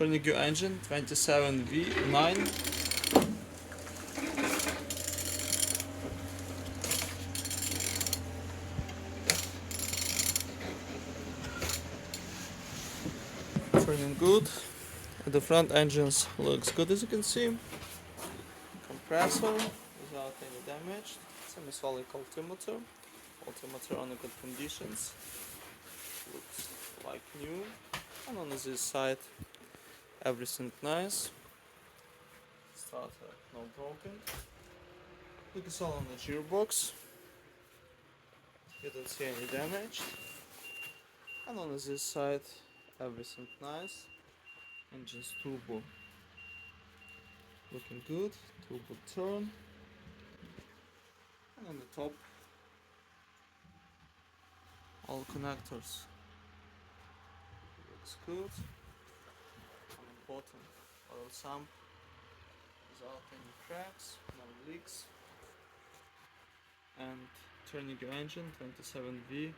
Turning your engine 27V9. Turning good. The front engines looks good, as you can see. Compressor without any damage. Semi-solid altimeter. Altimeter under good conditions. Looks like new. And on this side, everything nice. Starter not broken. Look, it's all on the gearbox. You don't see any damage. And on this side, everything nice. Engine's turbo looking good. Turbo turn. And on the top, all connectors looks good. On the bottom, oil sump without any cracks, no leaks. And turning your engine 27V9.